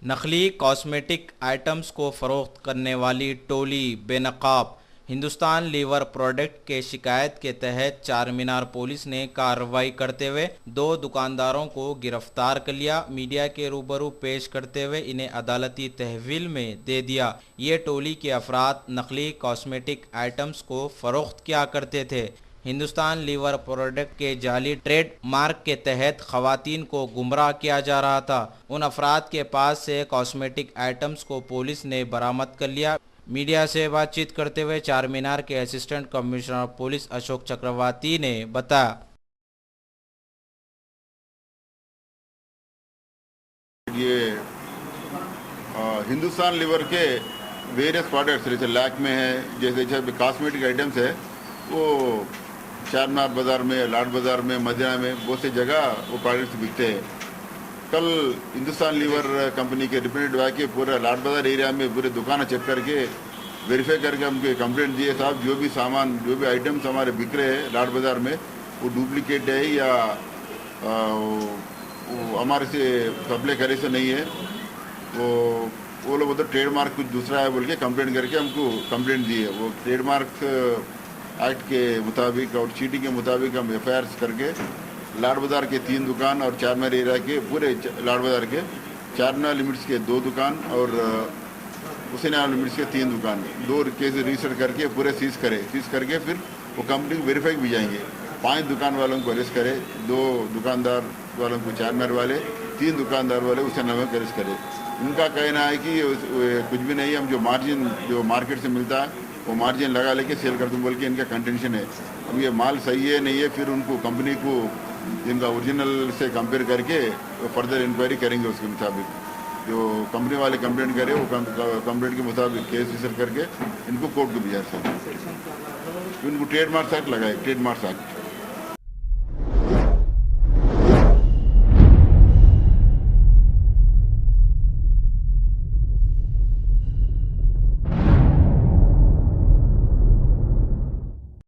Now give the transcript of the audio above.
नकली cosmetic items को फरोख्त करने वाली टोली बेनकाब हिंदुस्तान लीवर प्रोडक्ट के शिकायत के तहत चार मीनार पुलिस ने कार्रवाई करते हुए 2 दुकानदारों को गिरफ्तार कर लिया। मीडिया के रूबरू पेश करते हुए इन्हें अदालती तहवील में दे दिया। ये टोली के अफराद नकली कॉस्मेटिक आइटम्स को फरोख्त किया करते थे। हिंदुस्तान लीवर प्रोडक्ट के जाली ट्रेड मार्क के तहत खवातीन को गुमराह किया जा रहा था। उन अफराद के पास से कॉस्मेटिक आइटम्स को पुलिस ने बरामद कर लिया। मीडिया से बातचीत करते हुए चार मीनार के असिस्टेंट कमिश्नर पुलिस अशोक चक्रवर्ती ने बताया, ये हिंदुस्तान लीवर के वेरियस प्रोडक्ट्स जैसे लैक में है, जैसे कॉस्मेटिक आइटम्स है, वो चार मीनार बाज़ार में, लाड बाज़ार में, मदीना में बहुत सी जगह वो प्रोडक्ट्स बिकते हैं। कल हिंदुस्तान लीवर कंपनी के रिप्रेजेंटेटिव आके पूरा लाड बाज़ार एरिया में पूरे दुकान चेक करके वेरीफाई करके हमको कंप्लेंट दिए, साहब जो भी सामान, जो भी आइटम्स हमारे बिक रहे हैं लाड बाज़ार में वो डुप्लीकेट है या वो हमारे से सप्लाई करे से नहीं है, वो लोग उधर ट्रेडमार्क कुछ दूसरा है बोल के कंप्लेंट करके हमको कंप्लेंट दी है। वो ट्रेडमार्क एक्ट के मुताबिक और चीटी के मुताबिक हम एफआईआर करके लाड बाज़ार के 3 दुकान और चार मीनार एरिया के पूरे लाड बाज़ार के चार मीनार लिमिट्स के 2 दुकान और हुसैन लिमिट्स के 3 दुकान 2 केस रजिस्टर करके पूरे सीज करके फिर वो कंपनी को वेरीफाई भी जाएंगे। 5 दुकान वालों को अरेस्ट करे, 2 दुकानदार वालों को चार मीनार वाले, 3 दुकानदार वाले हुसैन में अरेस्ट करे। उनका कहना है कि कुछ भी नहीं, हम जो मार्जिन जो मार्केट से मिलता है वो मार्जिन लगा लेके सेल कर दूँ बोल के इनका कंटेंशन है। अब ये माल सही है नहीं है, फिर उनको कंपनी को इनका ओरिजिनल से कंपेयर करके फर्दर इंक्वायरी करेंगे। उसके मुताबिक जो कंपनी वाले कंप्लेंट करे वो कंप्लेंट के मुताबिक केस रजिस्टर करके इनको कोर्ट को भेजा सकते, उनको ट्रेडमार्क एक्ट लगाए, ट्रेडमार्क एक्ट।